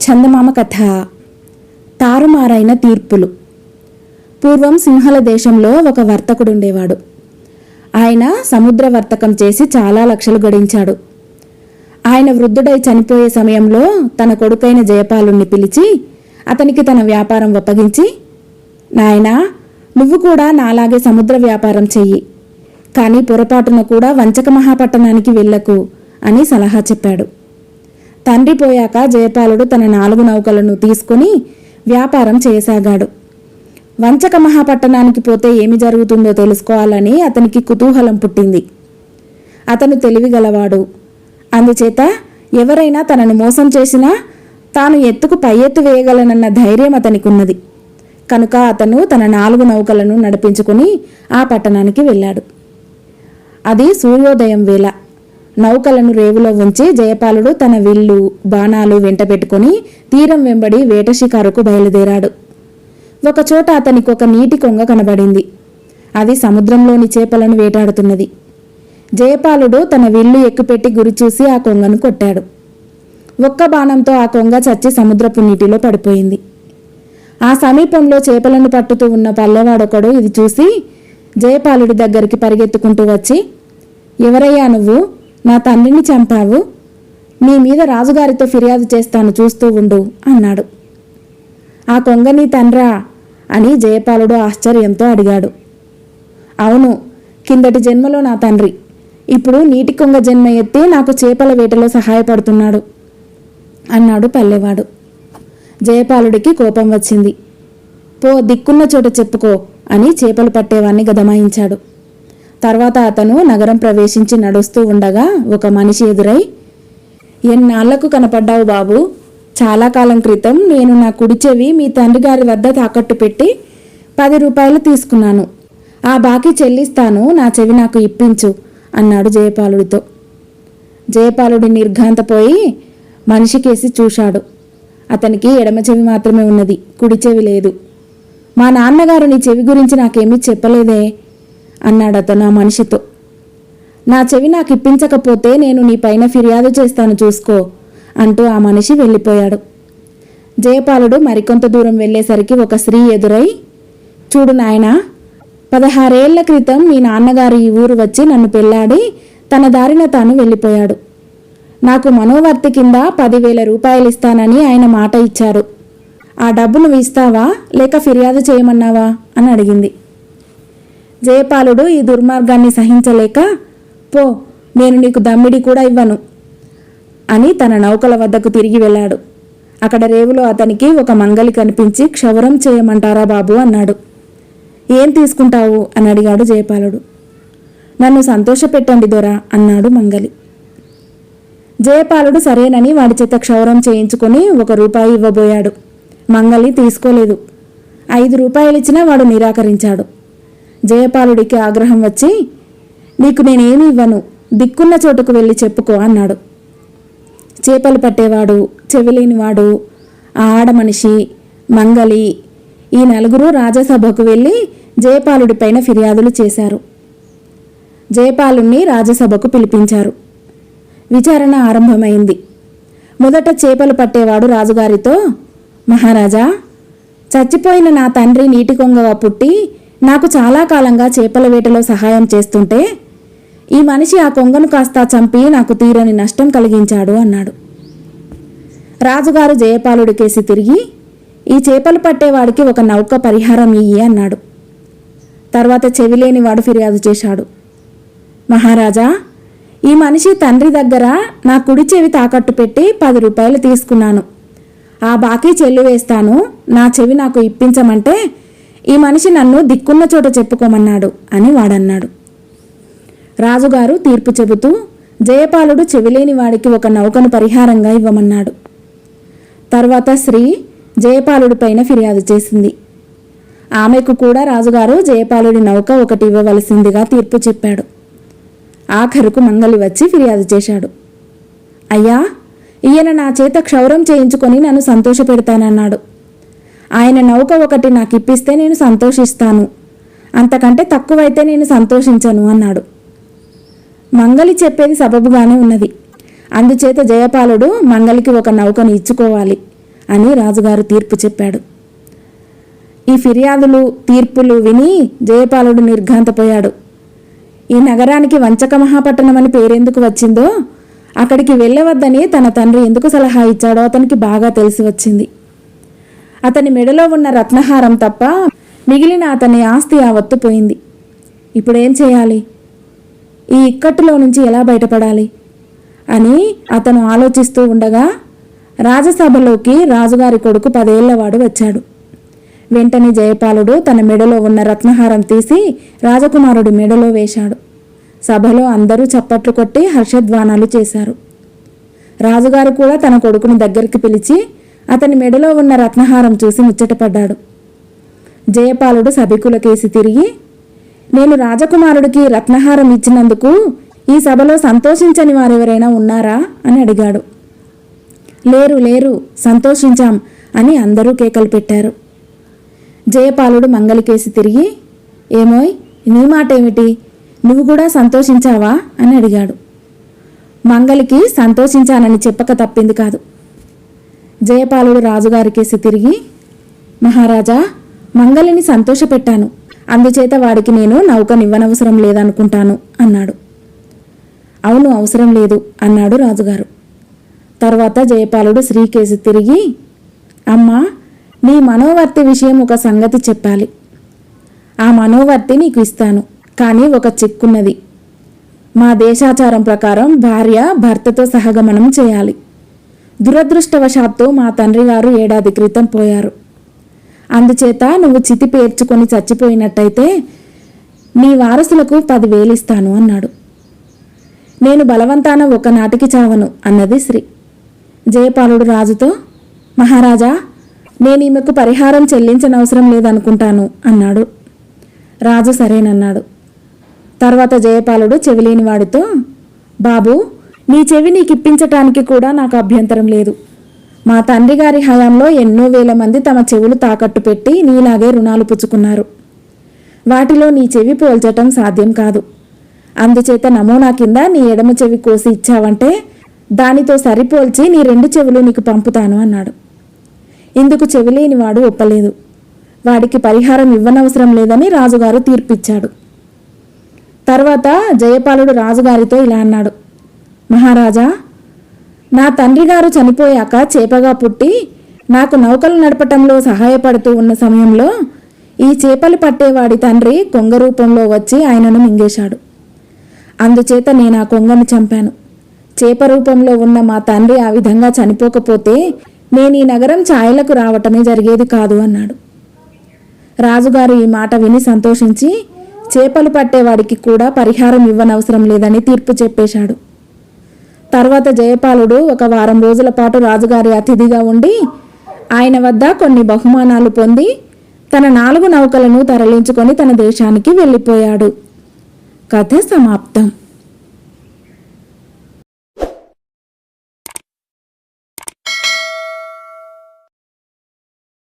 చందమామ కథ. తారుమారైన తీర్పులు. పూర్వం సింహల దేశంలో ఒక వర్తకుడుండేవాడు. ఆయన సముద్ర వర్తకం చేసి చాలా లక్షలు గడించాడు. ఆయన వృద్ధుడై చనిపోయే సమయంలో తన కొడుకైన జయపాలుణ్ణి పిలిచి అతనికి తన వ్యాపారం అప్పగించి, నాయనా, నువ్వు కూడా నాలాగే సముద్ర వ్యాపారం చెయ్యి, కానీ పొరపాటున కూడా వంచక మహాపట్టణానికి వెళ్ళకు అని సలహా చెప్పాడు. తండ్రి పోయాక జయపాలుడు తన 4 నౌకలను తీసుకుని వ్యాపారం చేయసాగాడు. వంచక మహాపట్టణానికి పోతే ఏమి జరుగుతుందో తెలుసుకోవాలని అతనికి కుతూహలం పుట్టింది. అతను తెలివిగలవాడు. అందుచేత ఎవరైనా తనను మోసం చేసినా తాను ఎత్తుకు పై ఎత్తు వేయగలనన్న ధైర్యం అతనికి ఉన్నది. కనుక అతను తన 4 నౌకలను నడిపించుకుని ఆ పట్టణానికి వెళ్ళాడు. అది సూర్యోదయం వేళ. నౌకలను రేవులో ఉంచి జయపాలుడు తన విల్లు బాణాలు వెంట పెట్టుకుని తీరం వెంబడి వేట షికారుకు బయలుదేరాడు. ఒకచోట అతనికి ఒక నీటి కొంగ కనబడింది. అది సముద్రంలోని చేపలను వేటాడుతున్నది. జయపాలుడు తన విల్లు ఎక్కుపెట్టి గురిచూసి ఆ కొంగను కొట్టాడు. ఒక్క బాణంతో ఆ కొంగ చచ్చి సముద్రపు నీటిలో పడిపోయింది. ఆ సమీపంలో చేపలను పట్టుతూ ఉన్న పల్లెవాడొకడు ఇది చూసి జయపాలుడి దగ్గరికి పరిగెత్తుకుంటూ వచ్చి, ఎవరయ్యా నువ్వు? నా తండ్రిని చంపావు. నీ మీద రాజుగారితో ఫిర్యాదు చేస్తాను, చూస్తూ ఉండు అన్నాడు. ఆ కొంగ నీ తండ్రా అని జయపాలుడు ఆశ్చర్యంతో అడిగాడు. అవును, కిందటి జన్మలో నా తండ్రి. ఇప్పుడు నీటి కొంగ జన్మ ఎత్తి నాకు చేపల వేటలో సహాయపడుతున్నాడు అన్నాడు పల్లెవాడు. జయపాలుడికి కోపం వచ్చింది. పో, దిక్కున్న చోట చెప్పుకో అని చేపలు పట్టేవాణ్ణి గదమాయించాడు. తర్వాత అతను నగరం ప్రవేశించి నడుస్తూ ఉండగా ఒక మనిషి ఎదురై, ఎన్నాళ్లకు కనపడ్డావు బాబు? చాలా కాలం క్రితం నేను నా కుడి చెవి మీ తండ్రి గారి వద్ద తాకట్టు పెట్టి 10 రూపాయలు తీసుకున్నాను. ఆ బాకీ చెల్లిస్తాను, నా చెవి నాకు ఇప్పించు అన్నాడు జయపాలుడితో. జయపాలుడి నిర్ఘాంతపోయి మనిషికేసి చూశాడు. అతనికి ఎడమ చెవి మాత్రమే ఉన్నది, కుడి చెవి లేదు. మా నాన్నగారు నీ చెవి గురించి నాకేమీ చెప్పలేదే అన్నాడు అతను ఆ మనిషితో. నా చెవి నాకు ఇప్పించకపోతే నేను నీ పైన ఫిర్యాదు చేస్తాను, చూసుకో అంటూ ఆ మనిషి వెళ్ళిపోయాడు. జయపాలుడు మరికొంత దూరం వెళ్ళేసరికి ఒక స్త్రీ ఎదురై, చూడు నాయనా, 16 ఏళ్ల క్రితం మీ నాన్నగారు ఈ ఊరు వచ్చి నన్ను పెళ్లాడి తన దారిన తాను వెళ్ళిపోయాడు. నాకు మనోవర్తి కింద 10,000 రూపాయలు ఇస్తానని ఆయన మాట ఇచ్చారు. ఆ డబ్బు నువ్వు ఇస్తావా లేక ఫిర్యాదు చేయమన్నావా అని అడిగింది. జయపాలుడు ఈ దుర్మార్గాన్ని సహించలేక, పో, నేను నీకు దమ్మిడి కూడా ఇవ్వను అని తన నౌకల వద్దకు తిరిగి వెళ్ళాడు. అక్కడ రేవులో అతనికి ఒక మంగలి కనిపించి, క్షవరం చేయమంటారా బాబు అన్నాడు. ఏం తీసుకుంటావు అని అడిగాడు జయపాలుడు. నన్ను సంతోషపెట్టండి దొరా అన్నాడు మంగలి. జయపాలుడు సరేనని వాడి చేత క్షవరం చేయించుకొని 1 రూపాయి ఇవ్వబోయాడు. మంగలి తీసుకోలేదు. 5 రూపాయలు ఇచ్చినా వాడు నిరాకరించాడు. జయపాలుడికి ఆగ్రహం వచ్చి, నీకు నేనేమి ఇవ్వను, దిక్కున్న చోటుకు వెళ్ళి చెప్పుకో అన్నాడు. చేపలు పట్టేవాడు, చెవిలేనివాడు, ఆ ఆడమనిషి, మంగలి ఈ 4 రాజసభకు వెళ్ళి జయపాలుడిపైన ఫిర్యాదులు చేశారు. జయపాలుణ్ణి రాజసభకు పిలిపించారు. విచారణ ఆరంభమైంది. మొదట చేపలు పట్టేవాడు రాజుగారితో, మహారాజా, చచ్చిపోయిన నా తండ్రి నీటి కొంగగా పుట్టి నాకు చాలా కాలంగా చేపల వేటలో సహాయం చేస్తుంటే ఈ మనిషి ఆ కొంగను కాస్త చంపి నాకు తీరని నష్టం కలిగించాడు అన్నాడు. రాజుగారు జయపాలుడి కేసి తిరిగి, ఈ చేపలు పట్టేవాడికి 1 నౌక పరిహారం ఇయ్యి అన్నాడు. తర్వాత చెవిలేనివాడు ఫిర్యాదు చేశాడు. మహారాజా, ఈ మనిషి తండ్రి దగ్గర నా కుడి చెవి తాకట్టు పెట్టి 10 రూపాయలు తీసుకున్నాను. ఆ బాకీ చెల్లివేస్తాను, నా చెవి నాకు ఇప్పించమంటే ఈ మనిషి నన్ను దిక్కున్న చోట చెప్పుకోమన్నాడు అని వాడన్నాడు. రాజుగారు తీర్పు చెబుతూ జయపాలుడు చెవిలేని వాడికి 1 నౌకను పరిహారంగా ఇవ్వమన్నాడు. తర్వాత స్త్రీ జయపాలుడిపైన ఫిర్యాదు చేసింది. ఆమెకు కూడా రాజుగారు జయపాలుడి నౌక 1 ఇవ్వవలసిందిగా తీర్పు చెప్పాడు. ఆఖరుకు మంగలి వచ్చి ఫిర్యాదు చేశాడు. అయ్యా, ఈయన నా చేత క్షౌరం చేయించుకొని నన్ను సంతోషపెడతానన్నాడు. ఆయన నౌక 1 నాకు ఇప్పిస్తే నేను సంతోషిస్తాను, అంతకంటే తక్కువైతే నేను సంతోషించను అన్నాడు. మంగలి చెప్పేది సబబుగానే ఉన్నది. అందుచేత జయపాలుడు మంగలికి 1 నౌకను ఇచ్చుకోవాలి. అని రాజుగారు తీర్పు చెప్పాడు. ఈ ఫిర్యాదులు తీర్పులు విని జయపాలుడు నిర్ఘాంతపోయాడు. ఈ నగరానికి వంచక మహాపట్టణం అని పేరెందుకు వచ్చిందో, అక్కడికి వెళ్ళవద్దని తన తండ్రి ఎందుకు సలహా ఇచ్చాడో అతనికి బాగా తెలిసి వచ్చింది. అతని మెడలో ఉన్న రత్నహారం తప్ప మిగిలిన అతని ఆస్తి యావత్తు పోయింది. ఇప్పుడేం చేయాలి? ఈ ఇక్కట్టులో నుంచి ఎలా బయటపడాలి అని అతను ఆలోచిస్తూ ఉండగా రాజసభలోకి రాజుగారి కొడుకు 10 ఏళ్లవాడు వచ్చాడు. వెంటనే జయపాలుడు తన మెడలో ఉన్న రత్నహారం తీసి రాజకుమారుడి మెడలో వేశాడు. సభలో అందరూ చప్పట్లు కొట్టి హర్షధ్వానాలు చేశారు. రాజుగారు కూడా తన కొడుకుని దగ్గరికి పిలిచి అతని మెడలో ఉన్న రత్నహారం చూసి ముచ్చటపడ్డాడు. జయపాలుడు సభికులకేసి తిరిగి, నేను రాజకుమారుడికి రత్నహారం ఇచ్చినందుకు ఈ సభలో సంతోషించని వారెవరైనా ఉన్నారా అని అడిగాడు. లేరు లేరు, సంతోషించాం అని అందరూ కేకలు పెట్టారు. జయపాలుడు మంగలికేసి తిరిగి, ఏమోయ్, నీ మాట ఏమిటి, నువ్వు కూడా సంతోషించావా అని అడిగాడు. మంగలికి సంతోషించానని చెప్పక తప్పింది కాదు. జయపాలుడు రాజుగారికేసి తిరిగి, మహారాజా, మంగలిని సంతోషపెట్టాను, అందుచేత వాడికి నేను నౌకనివ్వనవసరం లేదనుకుంటాను అన్నాడు. అవును, అవసరం లేదు అన్నాడు రాజుగారు. తర్వాత జయపాలుడు శ్రీకేసి తిరిగి, అమ్మా, నీ మనోవర్తి విషయం ఒక సంగతి చెప్పాలి. ఆ మనోవర్తి నీకు ఇస్తాను, కానీ ఒక చిక్కున్నది. మా దేశాచారం ప్రకారం భార్య భర్తతో సహగమనం చేయాలి. దురదృష్టవశాత్తు మా తండ్రి గారు 1 ఏడాది క్రితం పోయారు. అందుచేత నువ్వు చితి పేర్చుకొని చచ్చిపోయినట్టయితే నీ వారసులకు 10,000 ఇస్తాను అన్నాడు. నేను బలవంతాన ఒకనాటికి చావను అన్నది శ్రీ. జయపాలుడు రాజుతో, మహారాజా, నేను ఈమెకు పరిహారం చెల్లించనవసరం లేదనుకుంటాను అన్నాడు. రాజు సరేనన్నాడు. తర్వాత జయపాలుడు చెవిలేని వాడితో, బాబు, నీ చెవి నీకిప్పించటానికి కూడా నాకు అభ్యంతరం లేదు. మా తండ్రి గారి హయాంలో ఎన్నో వేల మంది తమ చెవులు తాకట్టు పెట్టి నీలాగే రుణాలు పుచ్చుకున్నారు. వాటిలో నీ చెవి పోల్చటం సాధ్యం కాదు. అందుచేత నమూనా కింద నీ ఎడమ చెవి కోసి ఇచ్చావంటే దానితో సరిపోల్చి నీ 2 చెవులు నీకు పంపుతాను అన్నాడు. ఇందుకు చెవిలేనివాడు ఒప్పలేదు. వాడికి పరిహారం ఇవ్వనవసరం లేదని రాజుగారు తీర్పిచ్చాడు. తర్వాత జయపాలుడు రాజుగారితో ఇలా అన్నాడు, మహారాజా, నా తండ్రి గారు చనిపోయాక చేపగా పుట్టి నాకు నౌకలు నడపటంలో సహాయపడుతూ ఉన్న సమయంలో ఈ చేపలు పట్టేవాడి తండ్రి కొంగ రూపంలో వచ్చి ఆయనను మింగేశాడు. అందుచేత నేను ఆ కొంగను చంపాను. చేప రూపంలో ఉన్న మా తండ్రి ఆ విధంగా చనిపోకపోతే నేను ఈ నగరం ఛాయలకు రావటమే జరిగేది కాదు అన్నాడు. రాజుగారు ఈ మాట విని సంతోషించి చేపలు పట్టేవాడికి కూడా పరిహారం ఇవ్వనవసరం లేదని తీర్పు చెప్పేశాడు. తర్వాత జయపాలుడు 1 వారం రోజుల పాటు రాజుగారి అతిథిగా ఉండి ఆయన వద్ద కొన్ని బహుమానాలు పొంది తన 4 నౌకలను తరలించుకొని తన దేశానికి వెళ్ళిపోయాడు. కథ సమాప్తం.